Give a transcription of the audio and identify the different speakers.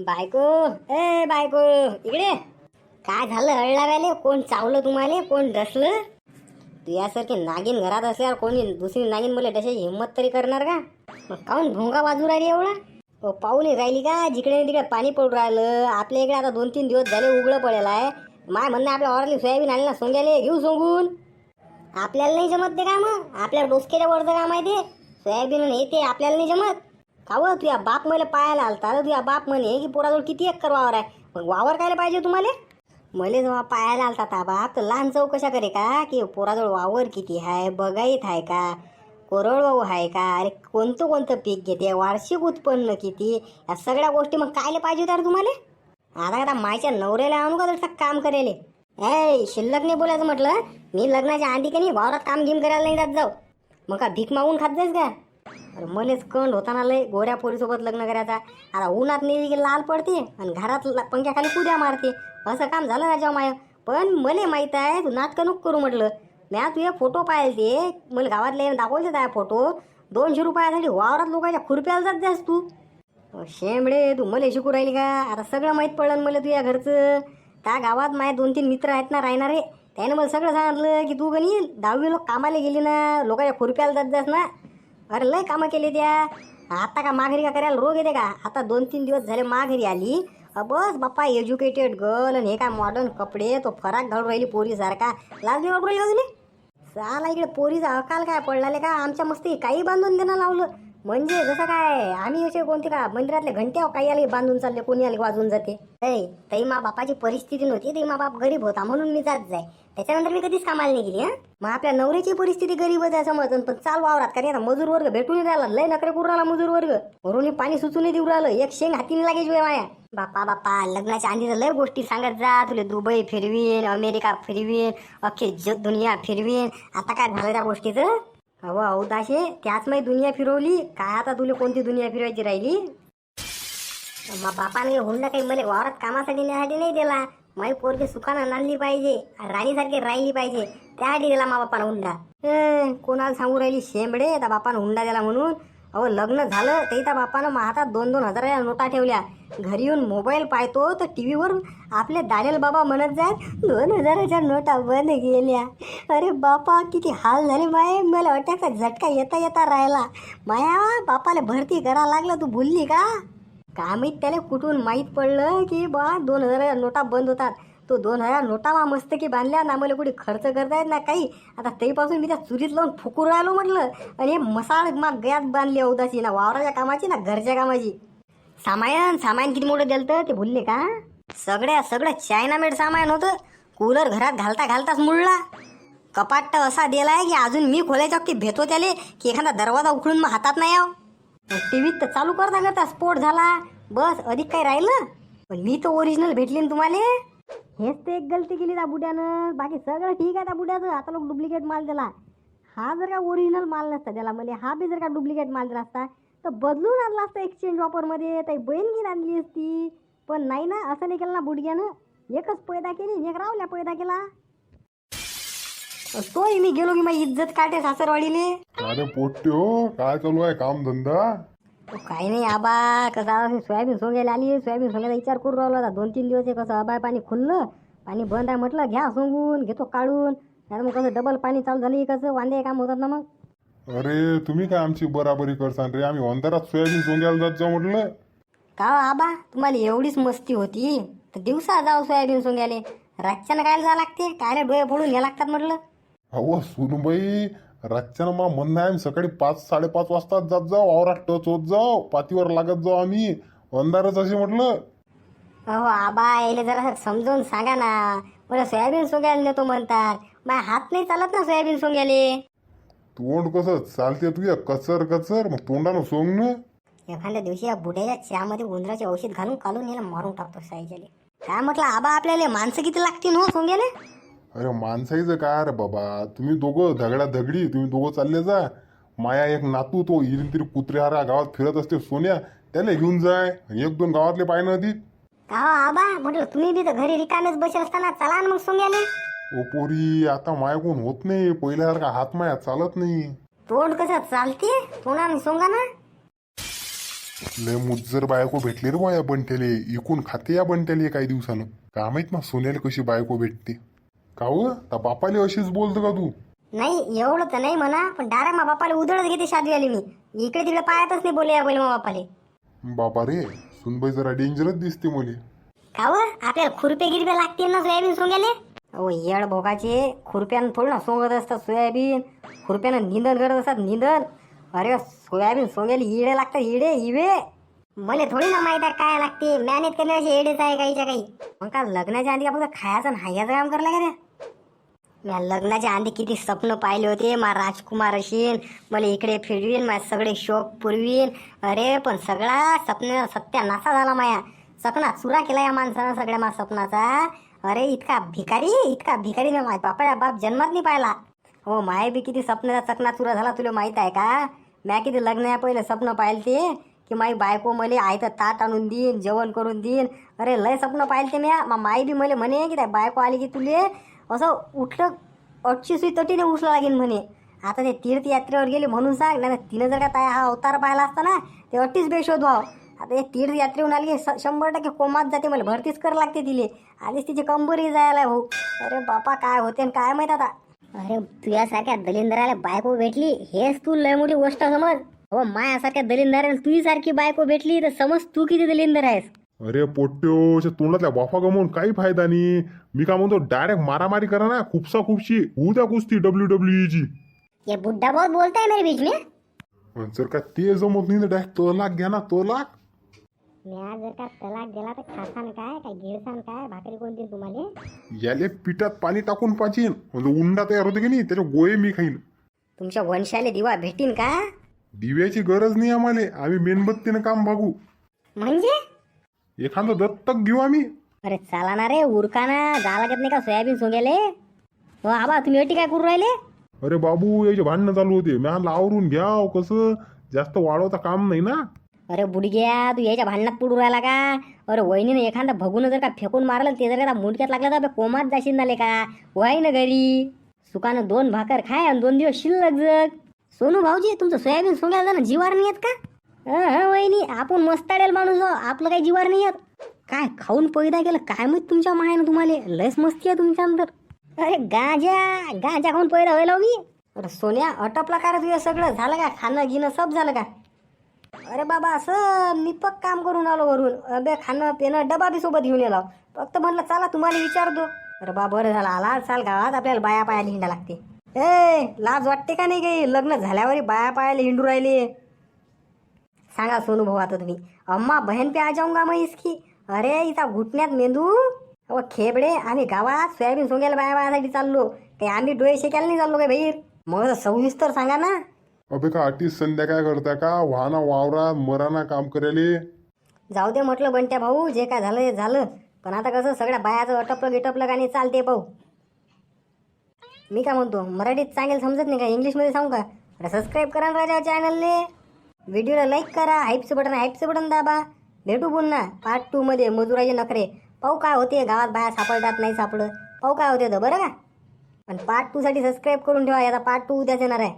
Speaker 1: बायको, ए बायको, इकडे. काय झालं हळलाव्याले? कोण चावलं तुम्हाला? कोण डसलं? तुझ्यासारखी नागिन घरात असल्यावर कोणी दुसरी नागिन मला डशाची हिंमत तरी करणार का? मग काऊन भोंगा वाजू राहिली एवढा? पाहून राहिली का? जिकडे तिकडे पाणी पडून राहिलं. आपल्या इकडे आता 2-3 दिवस झाले उघडं पडेल आहे. माय म्हणणं आपल्या ऑरली सोयाबीन आली ना, सोंग्याले घेऊ सोंगून. आपल्याला नाही जमत ते काम. आपल्या डोसक्याच्या वरचं काम आहे ते. सोयाबीन हे ते आपल्याला नाही जमत. कावं तुझ्या बाप मला पाहायला आलता तर तुझ्या बाप म्हणे की पोराजवळ किती एकर वावर आहे. मग वावर कायला पाहिजे तुम्हाला? मले जेव्हा पाहायला आलता ता बाप तर लहान चौकशा करे का की पोराजवळ वावर किती आहे, बगाईत आहे का, कोरडवाहू आहे का, अरे कोणतं कोणतं पीक घेते, वार्षिक उत्पन्न किती, या सगळ्या गोष्टी मग कायले पाहिजे होत्या तुम्हाला? आता मायच्या नवऱ्याला आणू का तसं काम करेले? शिल्लक नाही बोलायचं म्हटलं. मी लग्नाच्या आधी का नाही वावरात काम घेऊन करायला नाही जात जाऊ. मग का भीक मागून खात जायस का? अरे मलेच कंड होताना लय गोऱ्या पोरीसोबत लग्न करायचा. आता उन्हात नेली की लाल पडते आणि घरात पंख्याखाली कुद्या मारते. असं काम झालं राजा माय. पण मला माहीत आहे तू नाटकं नको करू म्हटलं. म्या तुझे फोटो पाहिले ते मला गावातले दाखवले त्या फोटो. 200 रुपयासाठी वावरात लोकांच्या खुरप्याला जात जास तू. शेंबडे तू मला शिकू राहिली का? आता सगळं माहीत पडलं मला तुझ्या घरचं. त्या गावात माझे 2-3 मित्र आहेत ना राहणारे. त्याने मला सगळं सांगितलं की तू कणी 10वी लोक कामाला गेली ना, लोकांच्या खुरप्याला जात जास ना. अरे लय कामं केली त्या. आता का माघारी का करायला रोग येते का? आता 2-3 दिवस झाले माघारी आली. बस बाप्पा एज्युकेटेड गर्ल आणि हे काय मॉडर्न कपडे, तो फराक घालून राहिली पोरीसारखा. लाज नाही वाटू राहिली अजून? साला इकडे पोरीचा अकाल काय पडलाले का? आमच्या मस्ती काही बांधून देणं लावलं. म्हणजे जसं काय आम्ही असे कोणते का मंदिरातले घंट्या काही आले बांधून चालले, कोणी आले वाजून जाते. तई मा बापाची परिस्थिती नव्हती. ते मा बाप गरीब होता म्हणून मी जात जाय. त्याच्यानंतर मी कधीच कामाला नाही गेली. मग आपल्या नवऱ्याची परिस्थिती गरीबच आहे समजून, पण चाल वावरात कारण मजूर वर्ग भेटून राहिला. लय नकरे करून राहिला मजूर वर्ग. वरून पाणी सुचून देऊ राहिलं. एक शेंग हातीने लागेल माया. बापा लग्नाच्या आधी लय गोष्टी सांगत जा. तुला दुबई फिरवीन, अमेरिका फिरवीन, अख्खी दुनिया फिरवीन. आता काय झालं त्या गोष्टीचं? अहो अवदाशे त्याच माही दुनिया फिरवली काय? आता तुला कोणती दुनिया फिरवायची राहिली? मग बापाने हुंडा काही मला वावरात कामासाठी नेण्यासाठी नाही दिला. माई पोरगी सुखानं नांदली पाहिजे, राणीसारखी राहिली पाहिजे, त्यासाठी दिला मा बापानं हुंडा. कोणाला सांगू राहिली शेंबडे त्या बापानं हुंडा दिला म्हणून? अहो लग्न झालं तरी त्या बापानं मग हातात 2-2 हजाराच्या नोटा ठेवल्या. घरी येऊन मोबाईल पाहतो तर टी व्हीवर आपले दालेल बाबा म्हणत जात 2 हजाराच्या नोटा बंद गेल्या. अरे बापा किती हाल झाले माय. मला अटॅकचा झटका येता येता राहिला. माया बापाला भरती करा लागलं. तू भुलली का? काय माहीत त्याला कुठून माहीत पडलं की बा 2 हजाराच्या नोटा बंद होतात. तो 2 हजार नोटा मा मस्त की बांधल्या ना. मला कुठे खर्च करता येत ना काही. आता तेपासून मी त्या चुरीत लावून फुकून राहिलो म्हटलं. आणि हे मसाळ मग गॅस बांधली अवदाची ना, वावराच्या कामाची ना घरच्या कामाची. सामान किती मोठं दिलं ते भुलले का? सगळं चायनामेड सामान होतं. कूलर घरात घालताच मुळला. कपाट असा दिलाय की अजून मी खोलायच्या की भेटतो त्याले की एखादा दरवाजा उखडून मग हातात नाही याव. टीव्हीत तर चालू करता स्फोट झाला. बस अधिक काही राहिलं? पण मी तर ओरिजिनल भेटली ना तुम्हाला. हेच तर एक गलती केली त्या बुड्यानं. बाकी सगळं ठीक आहे त्या बुड्याचं. आता लोक डुप्लिकेट माल दिला. हा जर का ओरिजिनल माल नसता त्याला मला, हा बी जर का डुप्लिकेट माल दिला असता तर बदलून आणला असता एक्सचेंज ऑफरमध्ये. ताई बहीण घेऊन आणली असती. पण नाही ना, असं नाही केलं ना बुडग्यानं. एकच पैदा केली, एक रावल्या पैदा केला. तोही मी गेलो की माझी इज्जत काटे सासरवाडीले.
Speaker 2: अरे पोट्यो काय चालू आहे काम धंदा?
Speaker 1: काही नाही आबा. कसं सोयाबीन सोंगायला आली. सोयाबीन सोंगायला विचार करून राहिलो आता 2-3 दिवस. कसं आबा पाणी खुललं, पाणी बंद आहे म्हटलं घ्या सोंगून, घेतो काढून. नाही मग कसं डबल पाणी चालू झाली कसं वांदे काम होतात ना मग.
Speaker 2: अरे तुम्ही काय आमची बराबरी करसान रे? आम्ही अंधारात सोयाबीन सोंगायला जात जाऊ म्हटलं.
Speaker 1: का आबा तुम्हाला एवढीच मस्ती होती तर दिवसा जाऊ सोयाबीन सोंग्याले. रातच्यानं कायला जावं लागते? कायला डोळे फोडून घ्या लागतात म्हटलं.
Speaker 2: अहो सुनबाई रातच्यानं मा म्हणणं आहे सकाळी 5-5:30 वाजता जात जाऊ, वावरात टच होत जाऊ, पातीवर लागत जाऊ आम्ही. अंधारच असे म्हटलं.
Speaker 1: अहो आबा यायला जरा समजावून सांगा ना. मला सोयाबीन सोंगायला नेतो म्हणतात. माझ्या हात नाही चालत ना सोयाबीन सोंग्याले.
Speaker 2: तोंड कसं चालते तुझ्या कचर मग तोंडानं सोंग ना.
Speaker 1: एखाद्या दिवशी या बुड्याच्या चहामध्ये उंदराचे औषध घालून काढून याला मारून टाकतो साईच्याले. काय म्हटलं आबा आपल्याला माणसं किती लागतील हो सोंग्याले?
Speaker 2: अरे माणसाईचं काय रे बाबा, तुम्ही दोघं धगडा धगडी, तुम्ही दोघं चालले जा. माया एक नातू तो इरील तरी कुत्र्याहारा गावात फिरत असते सोन्या, त्याला घेऊन जाय. 1-2 गावातले पाय ना ती.
Speaker 1: का आबा म्हटलं तुम्ही बी तर घरी रिकामेच बसेल असताना चला ना मग सोंग्याले.
Speaker 2: ओ पोरी आता माया कोण होत नाही पहिल्यासारखा. हात माया चालत नाही.
Speaker 1: तोंड कसं चालते तोंडाने सोंगा ना.
Speaker 2: लय मुज्जर बायको भेटली रे बा या बंट्याले. इकून खाते या बंट्याले काही दिवसानं. का माहित ना सोन्याला कशी बायको भेटते. का हो त्या बापाले अशीच बोलतो का तू?
Speaker 1: नाही एवढं तर नाही म्हणा, पण डायरेक्ट मा बापाला उधळत घेते शादी आली मी. इकडे तिकडे पाहतच नाही बोले या बैल मा बापाले.
Speaker 2: बापा रे सुनबाई जरा डेंजरच दिसते मुली.
Speaker 1: का व आपल्याला खुरपे गिरपे लागतील ना सोयाबीन सोंग्याले. अहो येड भोगाचे खुरप्यानं थोडं ना सोंगत असतात सोयाबीन. खुरप्यानं निंदन करत असतात निंदन. अरे सोयाबीन सोंग्याला इडे लागतात इडे इवे. मला थोडी ना माहित आहे काय लागते. मॅनेज करण्याचे एडेच आहे काहीच्या काही. मग का लग्नाच्या आधी आपण खायचं आणि हायचं काम करलं का रे? मी लग्नाच्या आधी किती स्वप्न पाहिले होते. मा राजकुमार असेन, मला इकडे फिरवीन, माझे सगळे शोक पुरवीन. अरे पण सगळा सत्यानाशा झाला माया. सपना चुरा केला या माणसानं सगळ्या मा सपनाचा. अरे इतका भिकारी मी माझ्या बाप जन्मात नाही पाहिला. हो माय बी किती स्वप्नाचा चकना चुरा झाला तुला माहित आहे का? म्या किती लग्न या पहिले स्वप्न पाहिले ते की माई बायको मले आयतं ताट आणून देईन, जेवण करून देईन. अरे लय स्वप्न पाहिले ते म्या. माई बी मले म्हणे की त्या बायको आली की तुले असं उठलं 8ची सुई तटीने उचला लागेल म्हणे. आता ते तीर्थयात्रेवर गेले म्हणून सांग. नाही तिनं जर का त्या हा अवतार पाहिला असता ना ते 38 बेशोध व्हाव. आता हे तीर्थयात्रेहून आली की 100% कोमात जाते. मला भरतीच करावं लागते तिले. आधीच तिची कंबरी जायला हो. अरे बापा काय होते आणि काय माहित आता. अरे तुझ्यासारख्या दलिंदराला बायको भेटली हेच तू लय मोठी गोष्ट समज. हो मायासारख्या दलिंदराला तुझ्यासारखी बायको भेटली तर समज तू किती दलिंदर आहेस.
Speaker 2: अरे पोट्यो तोंडातल्या वाफा गमवून काही फायदा नाही. मी काय म्हणतो डायरेक्ट मारामारी करा ना. खूपशी होऊ द्या कुस्ती WWE ची.
Speaker 1: ये बुड्ढा बहुत बोलता है मेरे बीच में.
Speaker 2: जर का ते जमत नाही तर डायरेक्ट तलाक घ्या ना तलाक.
Speaker 1: म्या जर का तलाक दिला तर खासान काय गिळसान काय भाकरी कोणती तुम्हाला.
Speaker 2: याले पिठात पाणी टाकून पाचीन म्हणजे उंडा तयार होते की नाही त्याचे गोळे मी खाईन.
Speaker 1: तुमच्या वंशाले दिवा भेटीन का?
Speaker 2: दिव्याची गरज नाही आम्हाला. आम्ही मेणबत्तीनं काम भागू.
Speaker 1: म्हणजे
Speaker 2: एखादं दत्तक घेऊ आम्ही.
Speaker 1: अरे चला ना रे उरकाना जा लागत नाही का सोयाबीन सोंगेले. हो आबा तुम्ही अटी काय करू राहिले.
Speaker 2: अरे बाबू याचे भांडणं चालू होते. म्या आवरून घ्या कसं जास्त वाढवता काम नाही ना.
Speaker 1: अरे बुडग्या तू याच्या भांडणात पडू राहिला का? अरे वहिनीने एखादा भगून जर का फेकून मारलं ते जर का मुंडक्यात लागला तर कोमात जाशील नाले का? वय ना घरी सुकानं 2 भाकर खाय आणि 2 दिवस शिल्लक जग. सोनू भाऊजी तुमचं सोयाबीन सोंगायला जाणं जीवार नाही येत का? वहिनी आपण मस्ताडेल माणूस हो. आपलं काही जीवार नाही येत. काय खाऊन पैदा केलं काय माहित तुमच्या मायानं तुम्हाला. लयच मस्ती आहे तुमच्या अंदर. अरे गांजा खाऊन पैदा व्हायला मी. अरे सोन्या अटपला का रे तुझं सगळं झालं का? खाणं गिणं सब झालं का? अरे बाबा असं निपक काम करून आलो वरून. अबे खाणं पिणं डबा बी सोबत घेऊन येलो. फक्त म्हणलं चला तुम्हाला विचारतो. अरे बा बरं झालं आला. चाल गावात आपल्याला बाया पायाला हिंडा लागते. लाज वाटते का नाही काही? लग्न झाल्यावर बाया पायाला हिंडू राहिले. सांगा सोनू भाऊ आता तुम्ही. अम्मा बहन पे आ जाऊंगा मैं इसकी. अरे इथं घुटण्यात मेंदू अहो खेबडे. आम्ही गावात सोयाबीन सोंग्याला बाया बायासाठी चाललो. काही आम्ही डोळे शेकायला नाही चाललो काय बाहेर. मग सविस्तर सांगा ना.
Speaker 2: अबे का आटीस संध्या काय करता का? वाहना वावरात मराना काम करायले.
Speaker 1: जाऊ दे म्हटलं बंट्या भाऊ जे काय झालं ते झालं. पण आता कसं सगळ्या बायाचं अटपलं गिटपलं का नाही चालते पाहू. मी काय म्हणतो मराठीत सांगेल समजत नाही का? इंग्लिशमध्ये सांगू का? अरे सबस्क्राईब करा राजा चॅनलने. व्हिडिओला लाईक करा. हाईपचं बटन दाबा. भेटू पुन्हा पार्ट 2 मध्ये मजुराचे नखरे. पाहू काय होते गावात बाया सापडतात नाही सापडत. पाहू काय होते तर बरं का. पण पार्ट 2 साठी सबस्क्राईब करून ठेवा. याचा पार्ट 2 उद्याच येणार आहे.